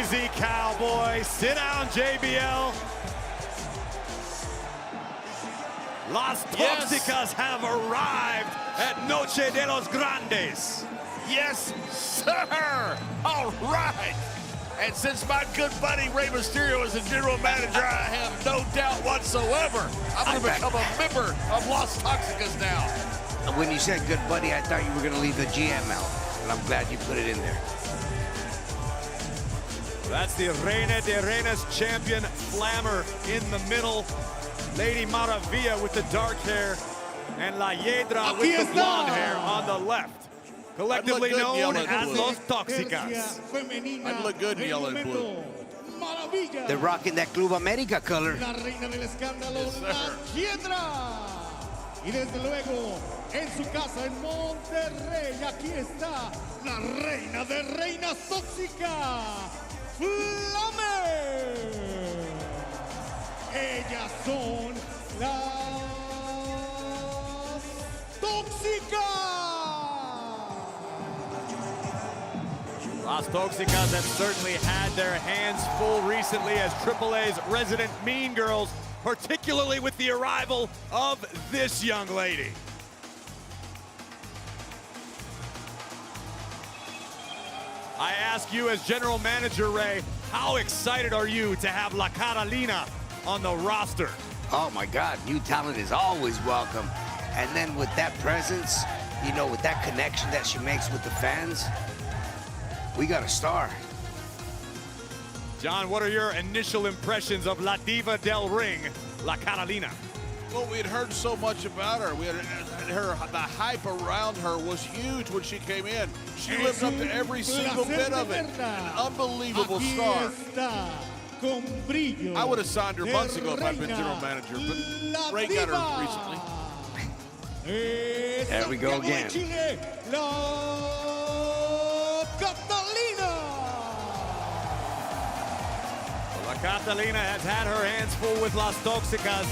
Easy, cowboy. Sit down, JBL. Las Toxicas have arrived at Noche de los Grandes. Yes, sir. All right. And since my good buddy Rey Mysterio is the general manager, I have no doubt whatsoever I'm going to become a member of Las Toxicas now. When you said good buddy, I thought you were going to leave the GM out, and I'm glad you put it in there. That's the Reina de Reinas champion, Flammer in the middle. Lady Maravilla with the dark hair, and La Hiedra with the blonde hair on the left. Collectively known as Los Toxicas. I'd look good in yellow and blue. They're rocking that Club America color. La reina del escándalo, Yes, La Hiedra. Y desde luego, en su casa en Monterrey, aquí está la reina de reinas tóxicas, Flammer. Ellas son las Tóxicas. Las Toxicas have certainly had their hands full recently as AAA's resident mean girls, particularly with the arrival of this young lady. I ask you as general manager, Rey, how excited are you to have La Catalina on the roster? Oh my God, new talent is always welcome. And then with that presence, you know, with that connection that she makes with the fans, we got a star. John, what are your initial impressions of La Diva del Ring, La Catalina? Well, we had heard so much about her. We had the hype around her was huge when she came in. She lived up to every single bit of it. An unbelievable star. I would have signed her months ago if I'd been general manager, but Rey got her recently. There we go again. La Catalina has had her hands full with Las Toxicas.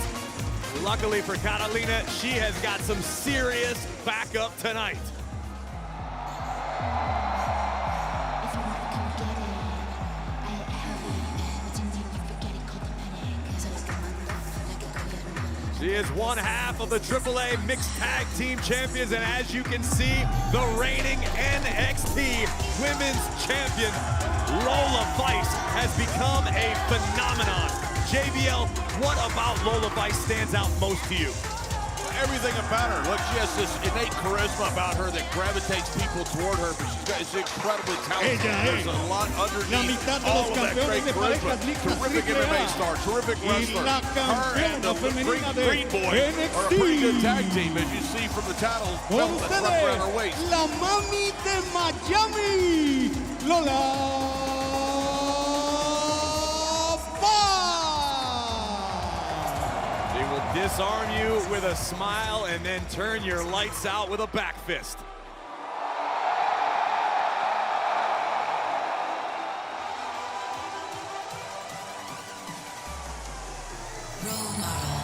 Luckily for Catalina, she has got some serious backup tonight. She is one half of the AAA Mixed Tag Team Champions, and as you can see, the reigning NXT Women's Champion, Lola Vice, has become a phenomenon. JBL, what about Lola Vice stands out most to you? Everything about her. Look, she has this innate charisma about her that gravitates people toward her, but she's incredibly talented. There's a lot underneath all of that great charisma. Terrific MMA star, terrific wrestler. Her and the Green Boy are a pretty good tag team, as you see from the title belt that's wrapped around her waist. La Mami de Miami, Lola. Disarm you with a smile and then turn your lights out with a back fist. Role model.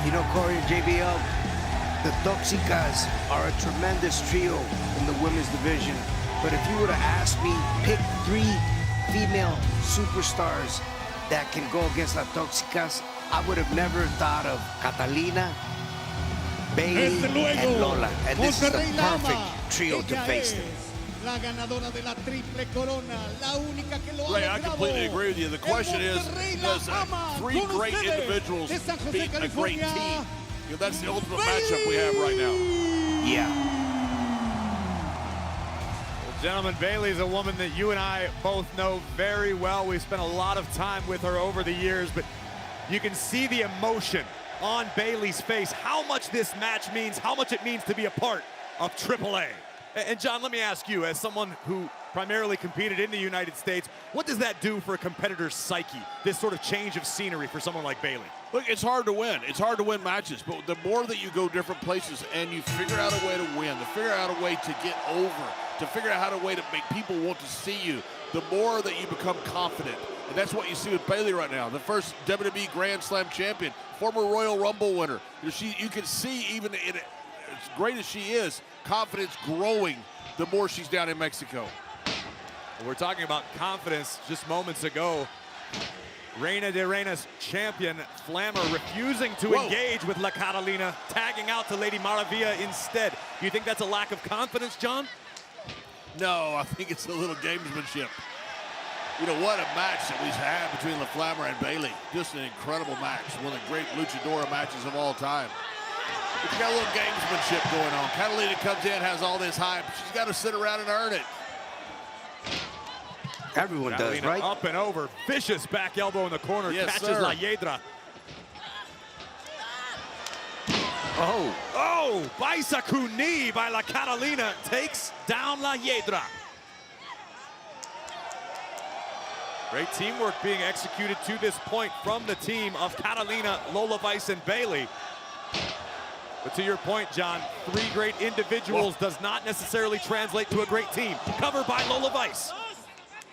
You know, Corey and JBL, the Toxicas are a tremendous trio in the women's division. But if you were to ask me, pick 3 female superstars that can go against La Toxicas, I would have never thought of Catalina, Bayley, and Lola. And this is the perfect trio to face them. La ganadora de la triple corona, la única que lo ha Rey, I completely agree with you. The question is, does 3 great individuals beat a great team? You know, that's the ultimate matchup we have right now. Yeah. Well, gentlemen, Bayley is a woman that you and I both know very well. We've spent a lot of time with her over the years, but you can see the emotion on Bayley's face, how much this match means, how much it means to be a part of AAA. And John, let me ask you, as someone who primarily competed in the United States, what does that do for a competitor's psyche, this sort of change of scenery for someone like Bayley? Look, it's hard to win. It's hard to win matches, but the more that you go different places and you figure out a way to win, the figure out a way to get over, to figure out how a way to make people want to see you, the more that you become confident. And that's what you see with Bayley right now, the first WWE Grand Slam champion, former Royal Rumble winner. You can see, even in as great as she is, confidence growing the more she's down in Mexico. We're talking about confidence just moments ago. Reina de Reinas champion Flammer refusing to engage with La Catalina, tagging out to Lady Maravilla instead. Do you think that's a lack of confidence, John? No, I think it's a little gamesmanship. You know, what a match that we've had between La Flammer and Bayley. Just an incredible match, one of the great luchadora matches of all time. But you got a little gamesmanship going on. Catalina comes in, has all this hype. She's got to sit around and earn it. Everyone Catalina does, right? Up and over. Vicious back elbow in the corner. Yes, catches sir. La Hiedra. Oh, Baisaku knee by La Catalina takes down La Hiedra. Great teamwork being executed to this point from the team of Catalina, Lola Vice, and Bayley. But to your point, John, 3 great individuals does not necessarily translate to a great team. Covered by Lola Vice.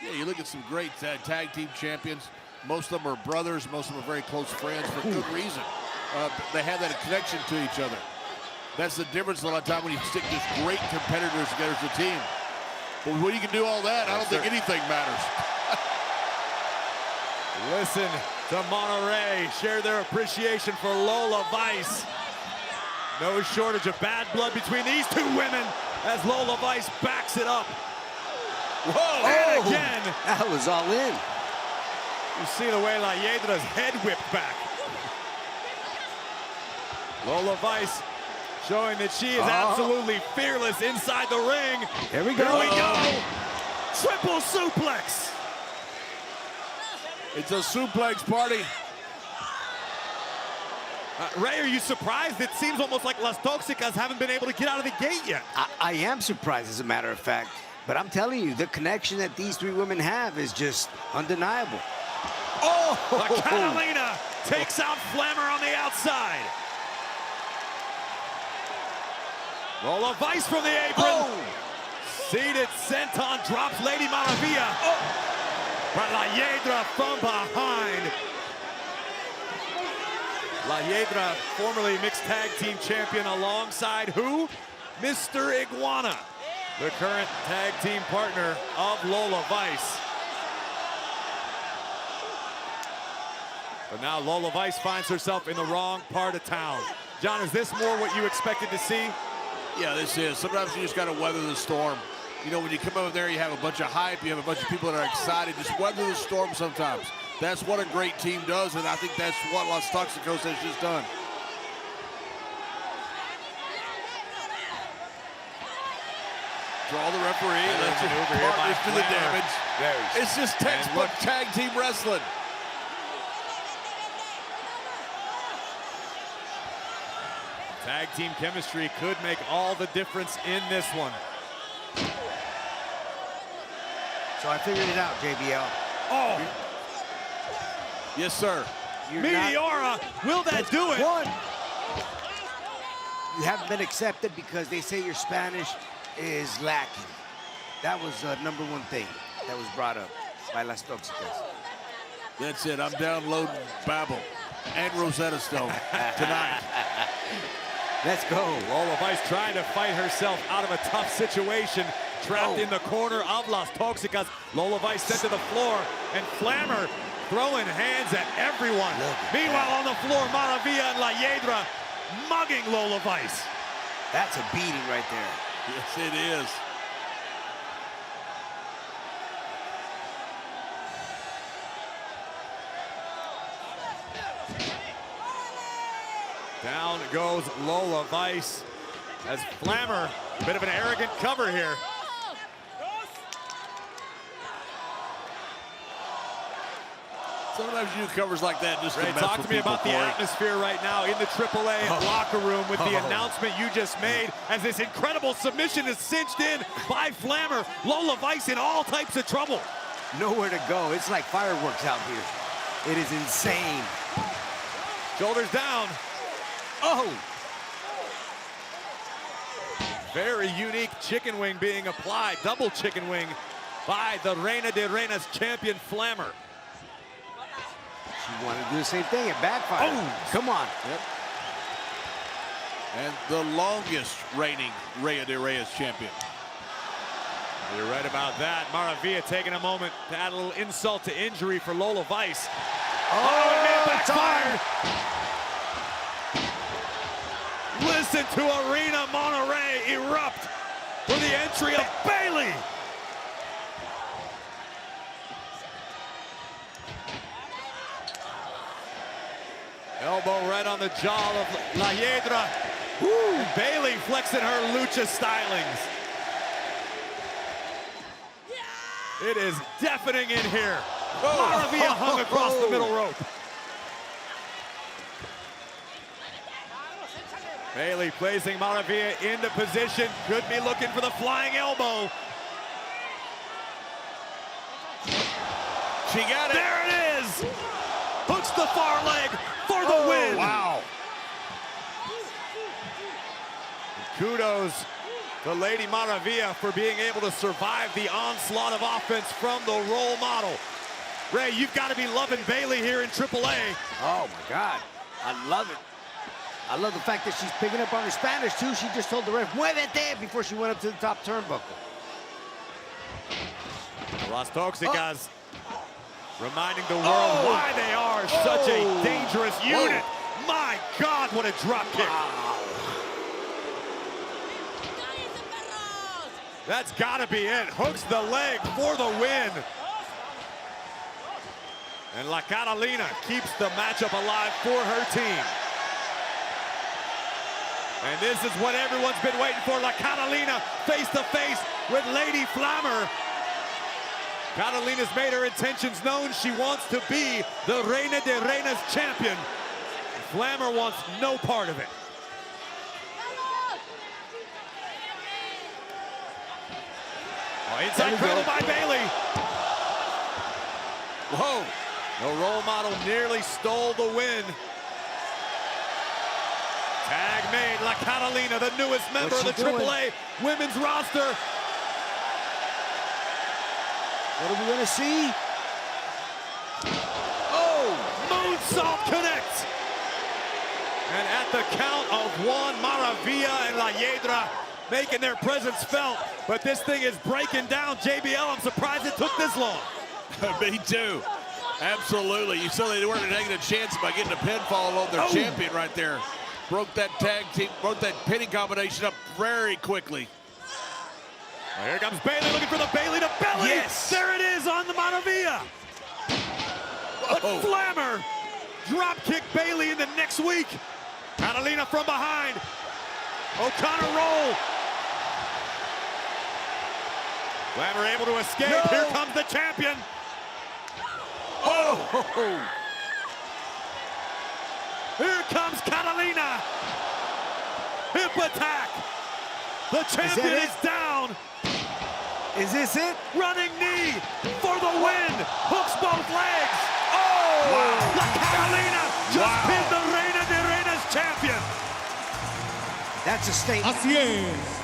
Yeah, you look at some great tag team champions. Most of them are brothers. Most of them are very close friends for good reason. They have that connection to each other. That's the difference a lot of time when you stick just great competitors together as a team. But when you can do all that, I don't think anything matters. Listen to Monterrey share their appreciation for Lola Vice. No shortage of bad blood between these 2 women as Lola Vice backs it up. Whoa! And again. that was all in. You see the way La Hiedra's head whipped back. Lola Vice showing that she is absolutely fearless inside the ring. Here we go. Here we go. Triple suplex. It's a suplex party. Ray, are you surprised? It seems almost like Las Toxicas haven't been able to get out of the gate yet. I am surprised, as a matter of fact. But I'm telling you, the connection that these 3 women have is just undeniable. La Catalina takes out Flammer on the outside. Lola Vice from the apron. Seated senton drops Lady Maravilla. But La Hiedra from behind. La Hiedra, formerly mixed tag team champion, alongside who? Mr. Iguana, the current tag team partner of Lola Vice. But now Lola Vice finds herself in the wrong part of town. John, is this more what you expected to see? Yeah, this is. Sometimes you just got to weather the storm. You know, when you come over there, you have a bunch of hype, you have a bunch of people that are excited. Just weather the storm sometimes. That's what a great team does, and I think that's what Las Toxicos has just done. Draw the referee. Let's just partners do the damage. It's just textbook tag team wrestling. Tag team chemistry could make all the difference in this one. So I figured it out, JBL. Oh, Yes, sir. Meteora, will that do it? One. You haven't been accepted because they say your Spanish is lacking. That was #1 thing that was brought up by Las Toxicas. That's it. I'm downloading Babel and Rosetta Stone tonight. Let's go. Lola Vice trying to fight herself out of a tough situation. Trapped in the corner of Las Toxicas. Lola Vice sent to the floor, and Flammer throwing hands at everyone. Meanwhile, on the floor, Maravilla and La Hiedra mugging Lola Vice. That's a beating right there. Yes, it is. Down goes Lola Vice as Flammer, a bit of an arrogant cover here. Sometimes you do covers like that just to Ray, mess talk with to me people, about the Corey. atmosphere right now in the AAA locker room with the announcement you just made as this incredible submission is cinched in by Flammer. Lola Vice in all types of trouble. Nowhere to go. It's like fireworks out here. It is insane. Shoulders down. Oh! Very unique chicken wing being applied, double chicken wing by the Reina de Reinas champion Flammer. She wanted to do the same thing. It backfired. Oh, come on. Yep. And the longest reigning Reina de Reinas champion. You're right about that. Maravilla taking a moment to add a little insult to injury for Lola Vice. Oh, it may have backfired. Listen to Arena Monterrey erupt for the entry of Bayley. Elbow right on the jaw of La Hiedra. And Bayley flexing her lucha stylings. It is deafening in here. Maravilla hung across the middle rope. Bayley placing Maravilla into position. Could be looking for the flying elbow. She got it. There it is. Hooks the far leg for the win. Wow. Kudos to Lady Maravilla for being able to survive the onslaught of offense from the role model. Ray, you've got to be loving Bayley here in AAA. Oh, my God. I love it. I love the fact that she's picking up on her Spanish, too. She just told the ref, muévete, before she went up to the top turnbuckle. Las Toxicas reminding the world why they are such a dangerous unit. My God, what a drop kick. That's got to be it. Hooks the leg for the win. And La Catalina keeps the matchup alive for her team. And this is what everyone's been waiting for. La Catalina face to face with Lady Flammer. Catalina's made her intentions known. She wants to be the Reina de Reinas champion. Flammer wants no part of it. Oh, inside cradle by Bayley. Whoa. The role model nearly stole the win. Tag made. La Catalina, the newest member of the AAA women's roster. What are we going to see? Oh, moonsault connects. And at the count of one, Maravilla and La Hiedra making their presence felt. But this thing is breaking down. JBL, I'm surprised it took this long. Me too. Absolutely. You saw they weren't taking a chance by getting a pinfall on their champion right there. Broke that tag team, broke that pinning combination up very quickly. Well, here comes Bayley looking for the Bayley to belly. Yes. There it is on the Maravilla. But Flammer drop kick Bayley in the next week. Catalina from behind. O'Connor roll. Flammer able to escape. No. Here comes the champion. Oh! Here comes Catalina. Hip attack. The champion is down. Is this it? Running knee for the win. Hooks both legs. Oh! Wow. La Catalina just pinned the Reina de Reinas champion. That's a statement. Así es.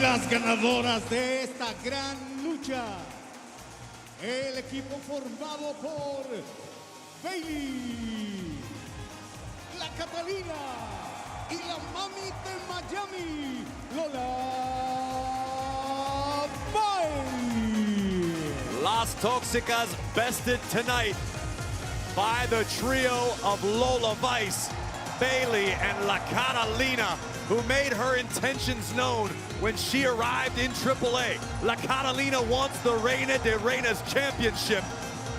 Las ganadoras de esta gran lucha. El equipo formado por Bayley, La Catalina y la mami de Miami, Lola Vice. Las Toxicas bested tonight by the trio of Lola Vice, Bayley, and La Catalina, who made her intentions known when she arrived in AAA. La Catalina wants the Reina de Reinas championship.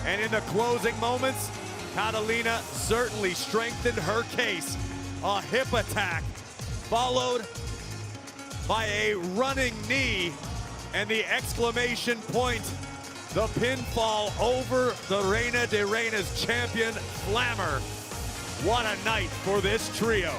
And in the closing moments, Catalina certainly strengthened her case. A hip attack, followed by a running knee, and the exclamation point, the pinfall over the Reina de Reinas champion, Flammer. What a night for this trio.